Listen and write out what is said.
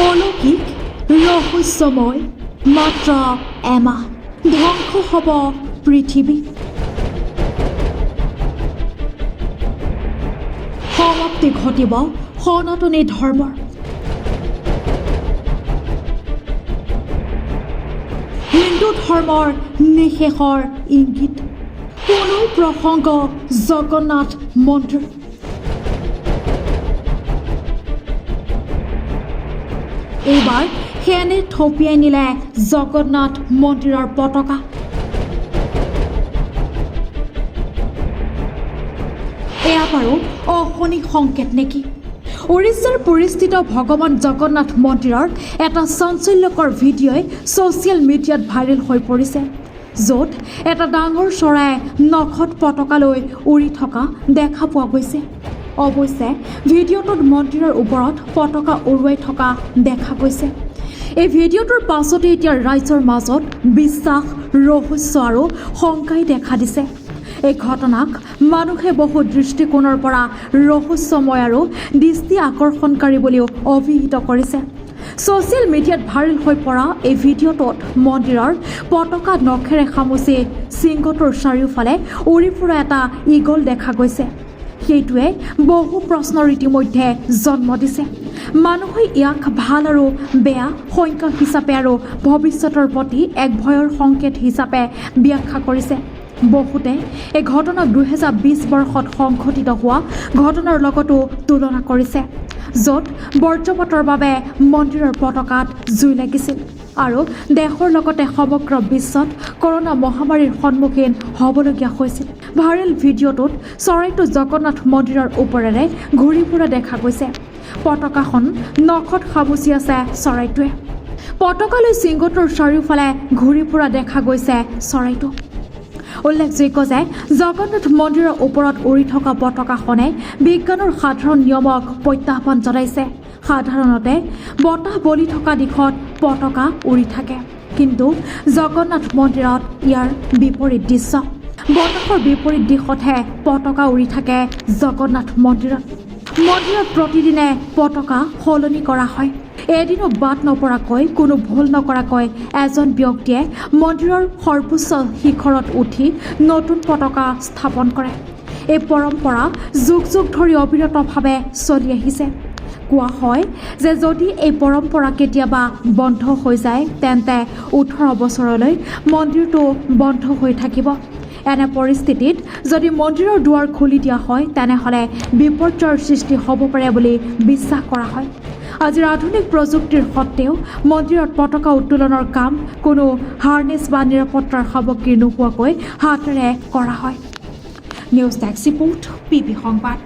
অলৌকিক ৰহস্যময় মাত্ৰ এমাহ ধ্বংস হ'ব পৃথিৱী। সমাপ্তি ঘটিব সনাতনী ধৰ্মৰ। হিন্দু ধৰ্মৰ নিশেষৰ ইংগিত। কোনো প্ৰসংগ জগন্নাথ মন্দিৰ। এইবাৰ সেনে থপিয়াই নিলে জগন্নাথ মন্দিৰৰ পতাকা। এয়া বাৰু অশনি সংকেত নেকি? উৰিষ্যাৰ পৰিস্থিত ভগৱান জগন্নাথ মন্দিৰৰ এটা চাঞ্চল্যকৰ ভিডিঅ'ই ছ'চিয়েল মিডিয়াত ভাইৰেল হৈ পৰিছে, য'ত এটা ডাঙৰ চৰাই নখত পতাকা লৈ উৰি থকা দেখা পোৱা গৈছে। অৱশ্যে ভিডিঅ'টোত মন্দিৰৰ ওপৰত পতাকা উৰুৱাই থকা দেখা গৈছে। এই ভিডিঅ'টোৰ পাছতে এতিয়া ৰাইজৰ মাজত বিশ্বাস, ৰহস্য আৰু শংকাই দেখা দিছে। এই ঘটনাক মানুহে বহু দৃষ্টিকোণৰ পৰা ৰহস্যময় আৰু দৃষ্টি আকৰ্ষণকাৰী বুলিও অভিহিত কৰিছে। ছ'চিয়েল মিডিয়াত ভাইৰেল হৈ পৰা এই ভিডিঅ'টোত মন্দিৰৰ পতাকা নখেৰে খামুচি শৃংগটোৰ চাৰিওফালে উৰি ফুৰা এটা ঈগল দেখা গৈছে। সেইটোৱে বহু প্ৰশ্নৰ ইতিমধ্যে জন্ম দিছে। মানুহে ইয়াক ভাল আৰু বেয়া সংখ্যা হিচাপে আৰু ভৱিষ্যতৰ প্ৰতি এক ভয়ৰ সংকেত হিচাপে ব্যাখ্যা কৰিছে। বহুতে এই ঘটনাক 2020 বৰ্ষত সংঘটিত হোৱা ঘটনাৰ লগতো তুলনা কৰিছে, য'ত বজ্ৰপাতৰ বাবে মন্দিৰৰ পতাকাত জুই লাগিছিল আৰু দেশৰ লগতে সমগ্ৰ বিশ্বত কৰোনা মহামাৰীৰ সন্মুখীন হ'বলগীয়া হৈছিল। ভাইৰেল ভিডিঅ'টোত চৰাইটো জগন্নাথ মন্দিৰৰ ওপৰেৰে ঘূৰি ফুৰা দেখা গৈছে। পতাকাখন নখত খামুচি আছে চৰাইটোৱে। পতাকালৈ শৃংগটোৰ চাৰিওফালে ঘূৰি ফুৰা দেখা গৈছে চৰাইটো। উল্লেখযোগ্য যে জগন্নাথ মন্দিৰৰ ওপৰত উৰি থকা পতাকাখনে বিজ্ঞানৰ সাধাৰণ নিয়মক প্ৰত্যাহ্বান জনাইছে। সাধাৰণতে বতাহ বলি থকা দিশত পতাকা উৰি থাকে, কিন্তু জগন্নাথ মন্দিৰত ইয়াৰ বিপৰীত দৃশ্য। বতাহৰ বিপৰীত দিশতহে পতাকা উৰি থাকে জগন্নাথ মন্দিৰত। মন্দিৰত প্ৰতিদিনে পতাকা সলনি কৰা হয়। এদিনো বাদ নপৰাকৈ, কোনো ভুল নকৰাকৈ এজন ব্যক্তিয়ে মন্দিৰৰ সৰ্বোচ্চ শিখৰত উঠি নতুন পতাকা স্থাপন কৰে। এই পৰম্পৰা যুগ যুগ ধৰি অবিৰতভাৱে চলি আহিছে। কোৱা হয় যে যদি এই পৰম্পৰা কেতিয়াবা বন্ধ হৈ যায়, তেন্তে 18 বছৰলৈ মন্দিৰটো বন্ধ হৈ থাকিব। এনে পৰিস্থিতিত যদি মন্দিৰৰ দুৱাৰ খুলি দিয়া হয়, তেনেহ'লে বিপৰ্যয়ৰ সৃষ্টি হ'ব পাৰে বুলি বিশ্বাস কৰা হয়। আজিৰ আধুনিক প্ৰযুক্তিৰ সত্ত্বেও মন্দিৰত পতাকা উত্তোলনৰ কাম কোনো হাৰ্নেছ বা নিৰাপত্তাৰ সামগ্ৰী নোহোৱাকৈ হাতেৰে কৰা হয়। নিউজ ডেস্ক ৰিপোৰ্ট, PB সংবাদ।